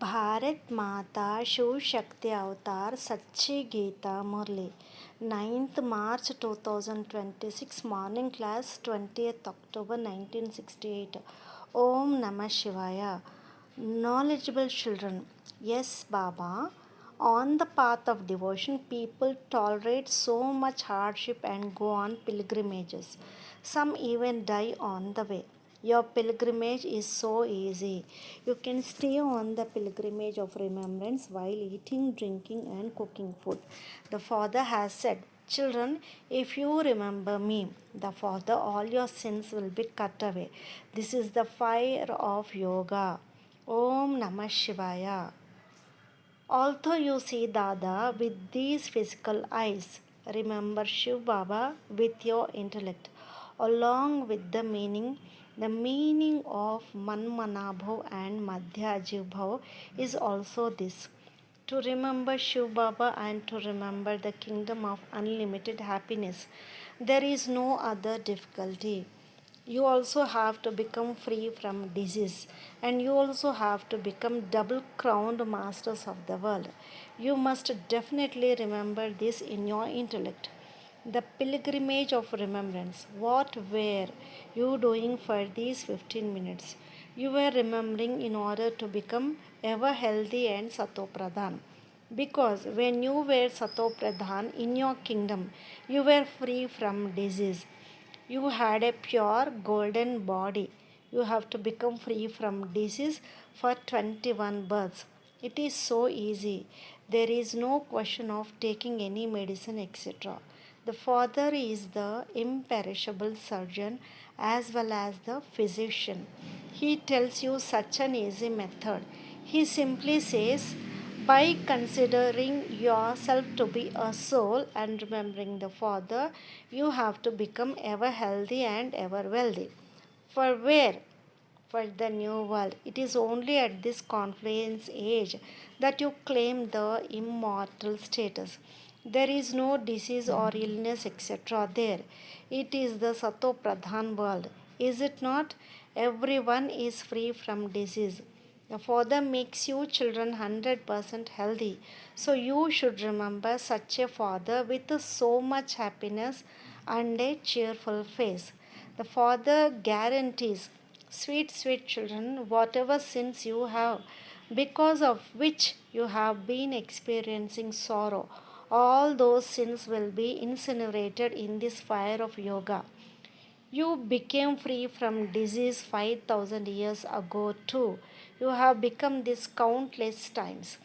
भारत माता शिव शक्ति अवतार सच्ची गीता मुरली 9th March 2026 morning class 20th October 1968 Om Namah Shivaya. Knowledgeable children. Yes, Baba. On the path of devotion, people tolerate so much hardship and go on pilgrimages. Some even die on the way. Your pilgrimage is so easy. You can stay on the pilgrimage of remembrance while eating, drinking, and cooking food. The Father has said, children, if you remember me, the Father, all your sins will be cut away. This is the fire of yoga. Om Namah Shivaya. Although you see Dada with these physical eyes, remember Shiv Baba with your intellect, along with the meaning. The meaning of Manmanabhav and Madhyajivbhav is also this: to remember Shiv Baba and to remember the kingdom of unlimited happiness. There is no other difficulty. You also have to become free from disease, and you also have to become double crowned masters of the world. You must definitely remember this in your intellect. The pilgrimage of remembrance. What were you doing for these 15 minutes? You were remembering in order to become ever healthy and satopradhan. Because when you were satopradhan in your kingdom, you were free from disease. You had a pure golden body. You have to become free from disease for 21 births. It is so easy. There is no question of taking any medicine, etc. The Father is the imperishable surgeon as well as the physician. He tells you such an easy method. He simply says, by considering yourself to be a soul and remembering the Father, you have to become ever healthy and ever wealthy. For where? For the new world. It is only at this confluence age that you claim the immortal status. There is no disease or illness, etc. there. It is the Sato Pradhan world. Is it not? Everyone is free from disease. The Father makes you children 100% healthy. So you should remember such a Father with so much happiness and a cheerful face. The Father guarantees, sweet, sweet children, whatever sins you have, because of which you have been experiencing sorrow, all those sins will be incinerated in this fire of yoga. You became free from disease 5,000 years ago, too. You have become this countless times.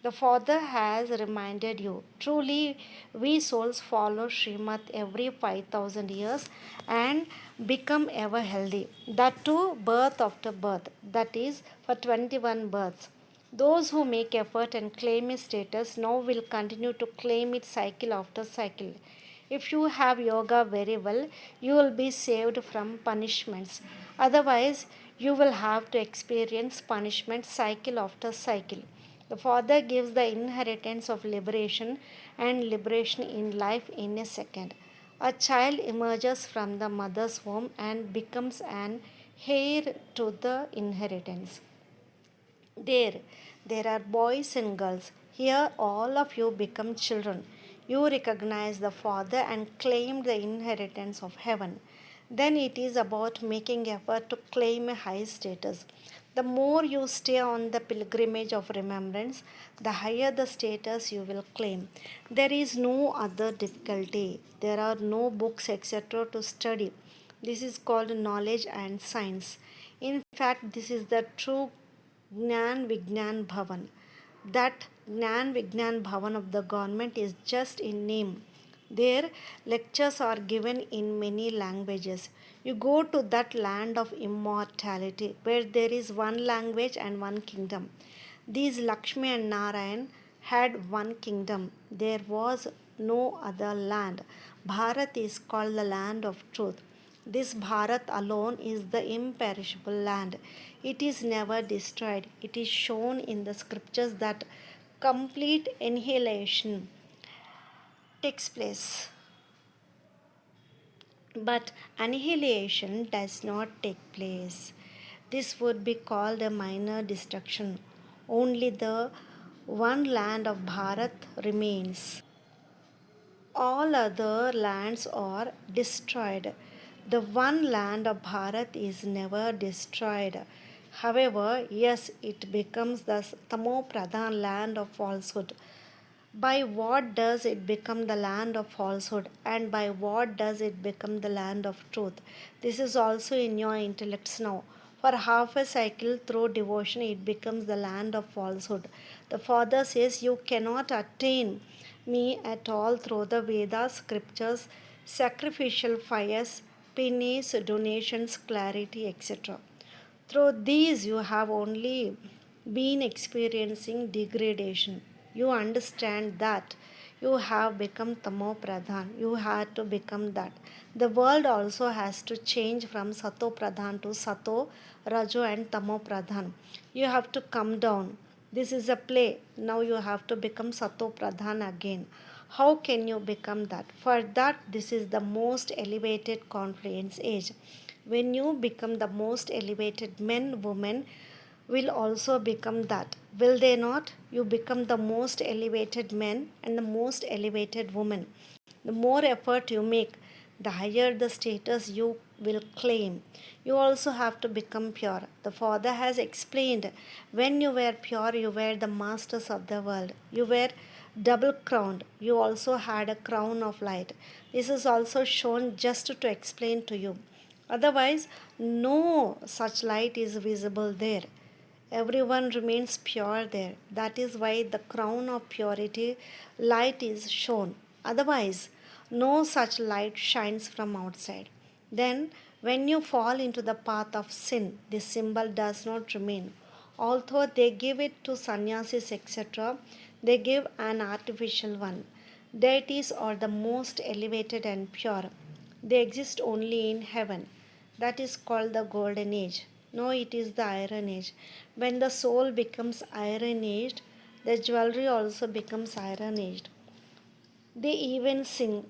The Father has reminded you. Truly, we souls follow Srimad every 5,000 years and become ever healthy. That too, birth after birth. That is, for 21 births. Those who make effort and claim a status now will continue to claim it cycle after cycle. If you have yoga very well, you will be saved from punishments. Otherwise, you will have to experience punishment cycle after cycle. The Father gives the inheritance of liberation and liberation in life in a second. A child emerges from the mother's womb and becomes an heir to the inheritance. There, there are boys and girls. Here, all of you become children. You recognize the Father and claim the inheritance of heaven. Then it is about making effort to claim a high status. The more you stay on the pilgrimage of remembrance, the higher the status you will claim. There is no other difficulty. There are no books, etc., to study. This is called knowledge and science. In fact, this is the true Gnan Vignan Bhavan. That Gnan Vignan Bhavan of the government is just in name. Their lectures are given in many languages. You go to that land of immortality where there is one language and one kingdom. These Lakshmi and Narayan had one kingdom. There was no other land. Bharat is called the land of truth. This Bharat alone is the imperishable land. It is never destroyed. It is shown in the scriptures that complete annihilation takes place. But annihilation does not take place. This would be called a minor destruction. Only the one land of Bharat remains. All other lands are destroyed. The one land of Bharat is never destroyed. However, yes, it becomes the Tamo Pradhan land of falsehood. By what does it become the land of falsehood, and by what does it become the land of truth? This is also in your intellects now. For half a cycle through devotion, it becomes the land of falsehood. The Father says, you cannot attain me at all through the Vedas, scriptures, sacrificial fires, pennies, donations, clarity, etc. Through these, you have only been experiencing degradation. You understand that you have become Tamo Pradhan. You had to become that. The world also has to change from Sato Pradhan to Sato, Rajo, and Tamo Pradhan. You have to come down. This is a play. Now you have to become Sato Pradhan again. How can you become that? For that, this is the most elevated confluence age. When you become the most elevated men, women will also become that. Will they not? You become the most elevated men and the most elevated woman. The more effort you make, the higher the status you will claim. You also have to become pure. The Father has explained when you were pure, you were the masters of the world. You were double crowned. You also had a crown of light. This is also shown just to explain to you. Otherwise, no such light is visible there. Everyone remains pure there. That is why the crown of purity light is shown. Otherwise, no such light shines from outside. Then, when you fall into the path of sin, this symbol does not remain. Although they give it to sannyasis, etc., they give an artificial one. Deities are the most elevated and pure. They exist only in heaven. That is called the golden age. No, it is the iron age. When the soul becomes iron aged, the jewelry also becomes iron aged. They even sing,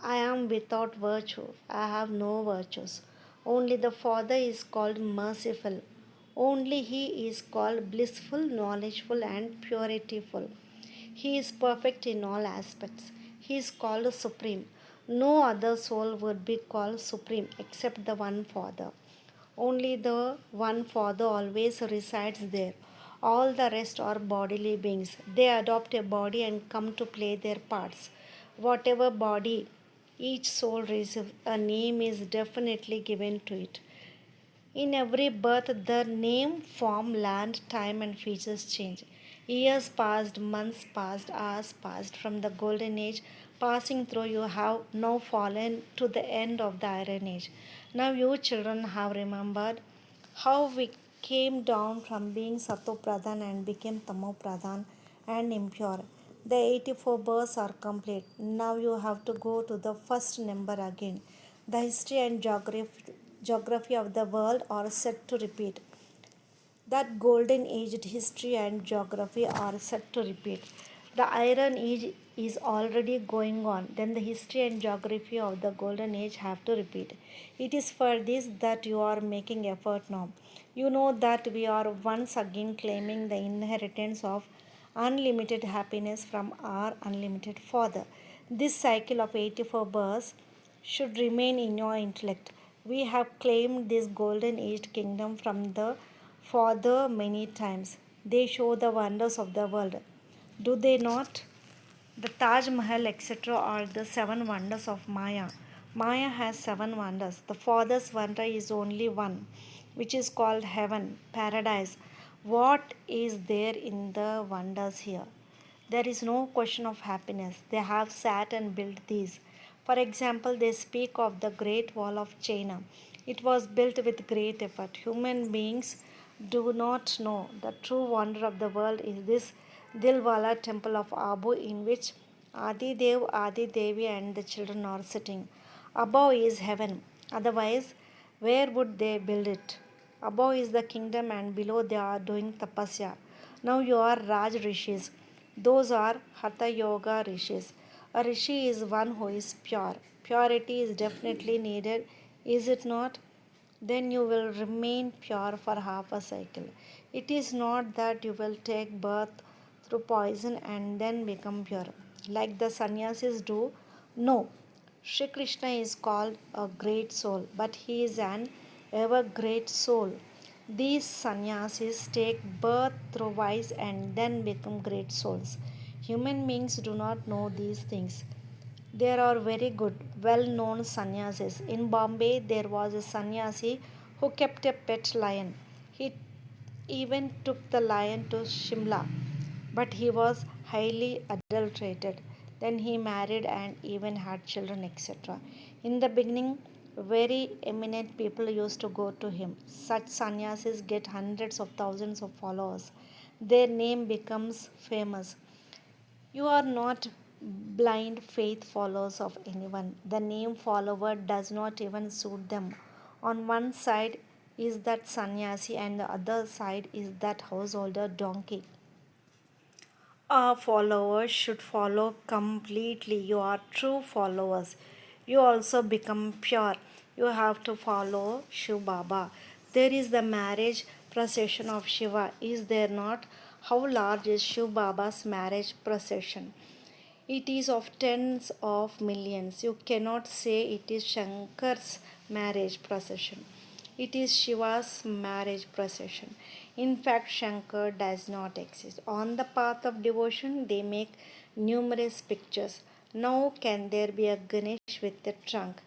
I am without virtue, I have no virtues. Only the Father is called merciful. Only He is called blissful, knowledgeful, and purityful. He is perfect in all aspects. He is called supreme. No other soul would be called supreme except the one Father. Only the one Father always resides there. All the rest are bodily beings. They adopt a body and come to play their parts. Whatever body each soul receives, a name is definitely given to it. In every birth, the name, form, land, time, and features change. Years passed, months passed, hours passed from the golden age. Passing through, you have now fallen to the end of the iron age. Now, you children have remembered how we came down from being Sato Pradhan and became Tamo Pradhan and impure. The 84 births are complete. Now you have to go to the first number again. The history and geography of the world are set to repeat. That golden aged history and geography are set to repeat. The iron age is already going on, then the history and geography of the golden age have to repeat. It is for this that you are making effort now. You know that we are once again claiming the inheritance of unlimited happiness from our unlimited Father. This cycle of 84 births should remain in your intellect. We have claimed this golden aged kingdom from the Father many times. They show the wonders of the world. Do they not? The Taj Mahal, etc., are the seven wonders of Maya. Maya has seven wonders. The Father's wonder is only one, which is called heaven, paradise. What is there in the wonders here? There is no question of happiness. They have sat and built these. For example, they speak of the Great Wall of China. It was built with great effort. Human beings do not know the true wonder of the world is this Dilwala temple of Abu, in which Adi Dev, Adi Devi, and the children are sitting. Above is heaven. Otherwise, where would they build it? Above is the kingdom, and below they are doing tapasya. Now you are Raj Rishis. Those are Hatha Yoga Rishis. A Rishi is one who is pure. Purity is definitely needed, is it not? then you will remain pure for half a cycle. It is not that you will take birth through poison and then become pure, like the sannyasis do. No, Shri Krishna is called a great soul, but he is an ever great soul. These sannyasis take birth through vice and then become great souls. Human beings do not know these things. There are very good, well known sannyasis. In Bombay, there was a sannyasi who kept a pet lion. He even took the lion to Shimla, but he was highly adulterated. Then he married and even had children, etc. In the beginning, very eminent people used to go to him. Such sannyasis get hundreds of thousands of followers. Their name becomes famous. You are not blind faith followers of anyone. The name follower does not even suit them. On one side is that sannyasi, and the other side is that householder donkey. Our followers should follow completely. You are true followers. You also become pure. You have to follow Shiv Baba. There is the marriage procession of Shiva, is there not? How large is Shiv Baba's marriage procession? It is of tens of millions. You cannot say it is Shankar's marriage procession. It is Shiva's marriage procession. In fact, Shankar does not exist. On the path of devotion, they make numerous pictures. Now, can there be a Ganesh with a trunk?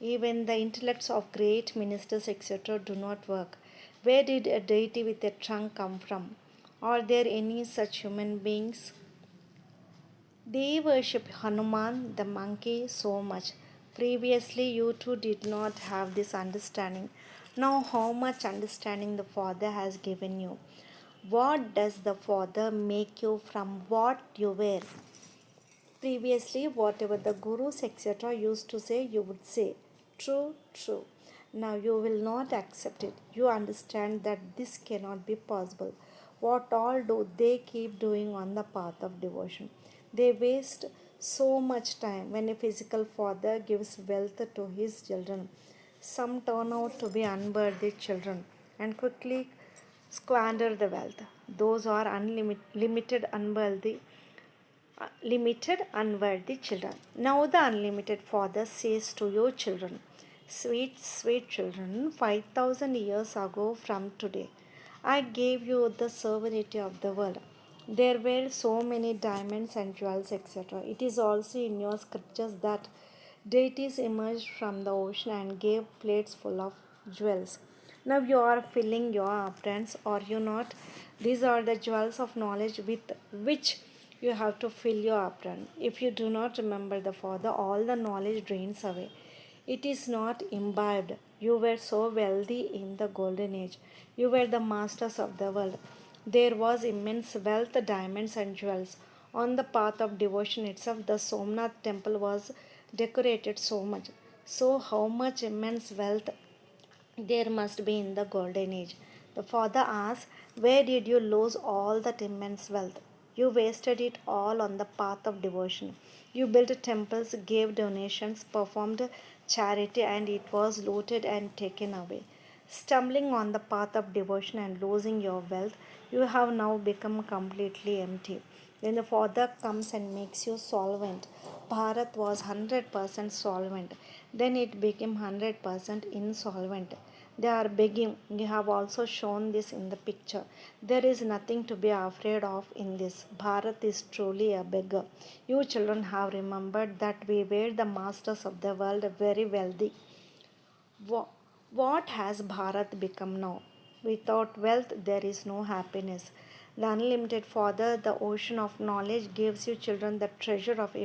Even the intellects of great ministers, etc., do not work. Where did a deity with a trunk come from? Are there any such human beings? They worship Hanuman the monkey so much. Previously, you two did not have this understanding. Now, how much understanding the Father has given you? What does the Father make you from what you were? Previously, whatever the gurus etc. used to say, you would say, true, true. Now you will not accept it. You understand that this cannot be possible. What all do they keep doing on the path of devotion? They waste so much time. When a physical father gives wealth to his children, some turn out to be unworthy children and quickly squander the wealth. Those are unlimited, unworthy limited, unworthy children. Now the unlimited Father says to your children, sweet, sweet children, 5,000 years ago from today, I gave you the sovereignty of the world. There were so many diamonds and jewels, etc. It is also in your scriptures that deities emerged from the ocean and gave plates full of jewels. Now you are filling your apprentice, are you not? These are the jewels of knowledge with which you have to fill your apron. If you do not remember the Father, all the knowledge drains away. It is not imbibed. You were so wealthy in the golden age. You were the masters of the world. There was immense wealth, diamonds, and jewels. On the path of devotion itself, the Somnath temple was decorated so much. So, how much immense wealth there must be in the golden age. The father asked, where did you lose all that immense wealth? You wasted it all on the path of devotion. You built temples, gave donations, performed charity, and it was looted and taken away. Stumbling on the path of devotion and losing your wealth, you have now become completely empty. Then the Father comes and makes you solvent. Bharat was 100% solvent. Then it became 100% insolvent. They are begging. You have also shown this in the picture. There is nothing to be afraid of in this. Bharat is truly a beggar. You children have remembered that we were the masters of the world, very wealthy. What has Bharat become now? Without wealth, there is no happiness. The unlimited Father, the ocean of knowledge, gives you children the treasure of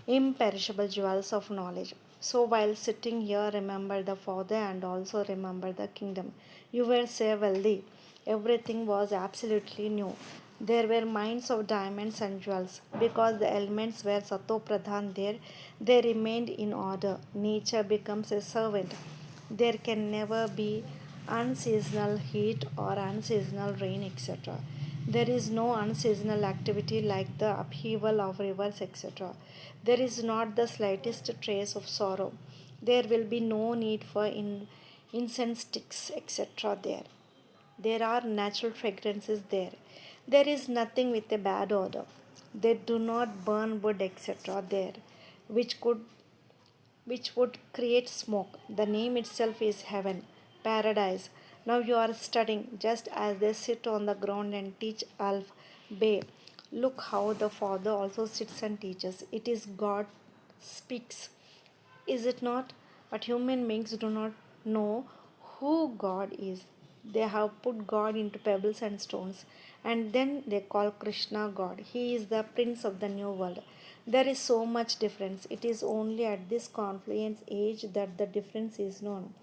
imperishable jewels of knowledge. So, while sitting here, remember the Father and also remember the kingdom. You were so wealthy. Everything was absolutely new. There were mines of diamonds and jewels. Because the elements were Sato Pradhan there, they remained in order. Nature becomes a servant. There can never be unseasonal heat or unseasonal rain, etc. There is no unseasonal activity like the upheaval of rivers, etc. There is not the slightest trace of sorrow. There will be no need for incense sticks, etc. there. There are natural fragrances there. There is nothing with a bad odor. They do not burn wood, etc. there, which could which would create smoke. The name itself is heaven, paradise. Now you are studying just as they sit on the ground and teach Alf Bay. Look how the Father also sits and teaches. It is God speaks, is it not? But human beings do not know who God is. They have put God into pebbles and stones, and then they call Krishna God. He is the prince of the new world. There is so much difference. It is only at this confluence age that the difference is known.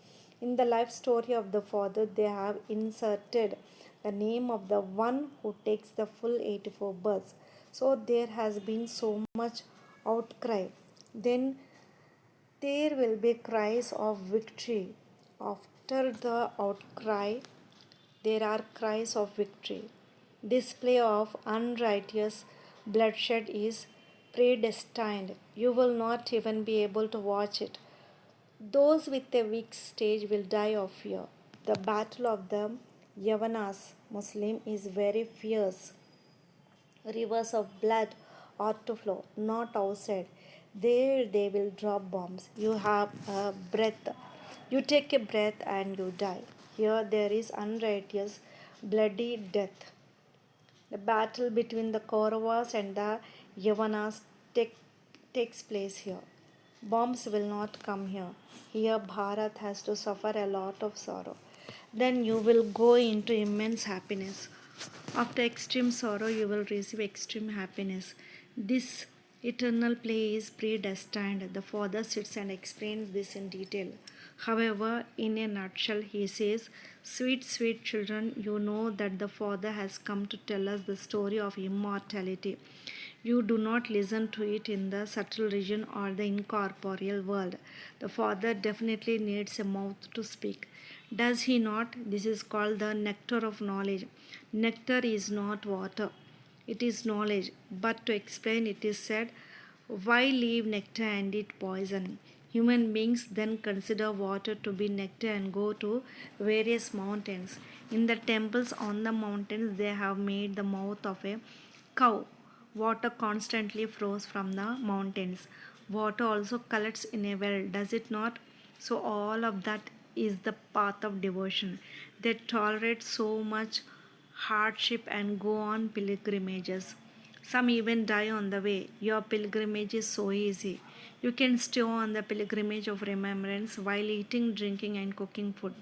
In the life story of the Father, they have inserted the name of the one who takes the full 84 births. So there has been so much outcry. Then there will be cries of victory. After the outcry, there are cries of victory. Display of unrighteous bloodshed is predestined. You will not even be able to watch it. Those with a weak stage will die of fear. The battle of the Yavanas Muslim is very fierce. Rivers of blood ought to flow, not outside. There they will drop bombs. You have a breath. You take a breath and you die. Here there is unrighteous, bloody death. The battle between the Kauravas and the Yavanas takes place here. Bombs will not come here. Here Bharat has to suffer a lot of sorrow. Then you will go into immense happiness. After extreme sorrow, you will receive extreme happiness. This eternal play is predestined. The Father sits and explains this in detail. However, in a nutshell, he says, "Sweet, sweet children, you know that the Father has come to tell us the story of immortality. You do not listen to it in the subtle region or the incorporeal world. The Father definitely needs a mouth to speak. Does he not? This is called the nectar of knowledge. Nectar is not water, it is knowledge. But to explain, it is said, why leave nectar and eat poison? Human beings then consider water to be nectar and go to various mountains. In the temples on the mountains, they have made the mouth of a cow. Water constantly flows from the mountains. Water also collects in a well, does it not? So, all of that is the path of devotion. They tolerate so much hardship and go on pilgrimages. Some even die on the way. Your pilgrimage is so easy. You can stay on the pilgrimage of remembrance while eating, drinking, and cooking food.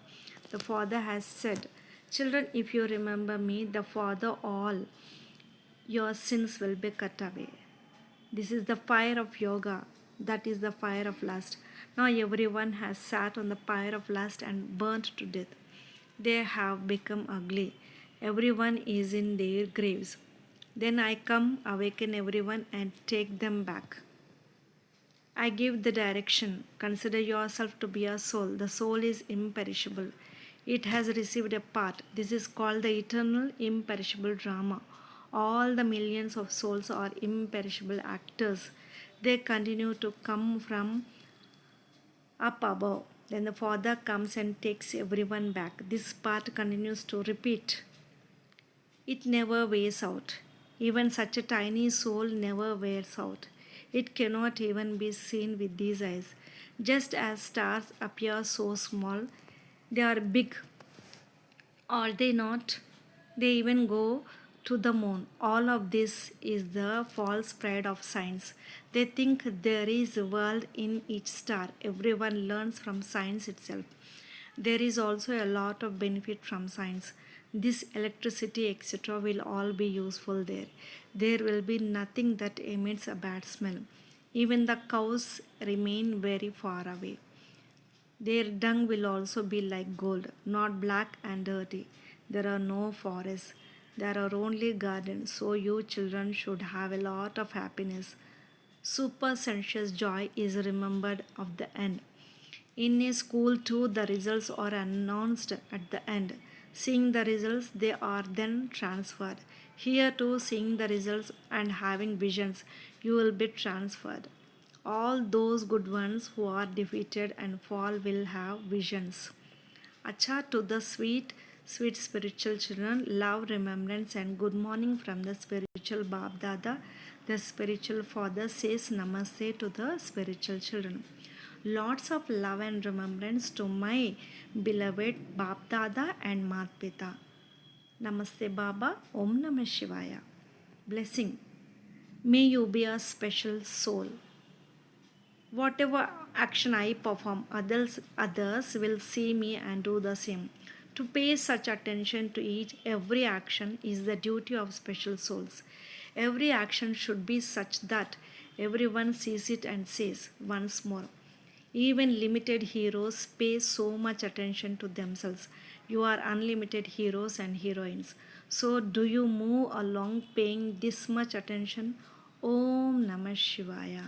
The Father has said, children, if you remember me, the Father, all your sins will be cut away. This is the fire of yoga. That is the fire of lust. Now everyone has sat on the fire of lust and burnt to death. They have become ugly. Everyone is in their graves. Then I come, awaken everyone, and take them back. I give the direction. Consider yourself to be a soul. The soul is imperishable. It has received a part. This is called the eternal imperishable drama. All the millions of souls are imperishable actors. They continue to come from up above. Then the Father comes and takes everyone back. This part continues to repeat. It never wears out. Even such a tiny soul never wears out. It cannot even be seen with these eyes. Just as stars appear so small, they are big, are they not? They even go to the moon. All of this is the false pride of science. They think there is a world in each star. Everyone learns from science itself. There is also a lot of benefit from science. This electricity, etc., will all be useful there. There will be nothing that emits a bad smell. Even the cows remain very far away. Their dung will also be like gold, not black and dirty. There are no forests. There are only gardens, so you children should have a lot of happiness. Supersensuous joy is remembered of the end. In a school too, the results are announced at the end. Seeing the results, they are then transferred. Here too, seeing the results and having visions, you will be transferred. All those good ones who are defeated and fall will have visions. Acha to the sweet, sweet spiritual children, love, remembrance, and good morning from the spiritual Bab Dada. The spiritual father says Namaste to the spiritual children. Lots of love and remembrance to my beloved Bab Dada and Mat Pita. Namaste Baba, Om Namah Shivaya. Blessing. May you be a special soul. Whatever action I perform, others will see me and do the same. To pay such attention to each every action is the duty of special souls. Every action should be such that everyone sees it and says once more. Even limited heroes pay so much attention to themselves. You are unlimited heroes and heroines. So, do you move along paying this much attention? Om Namah Shivaya.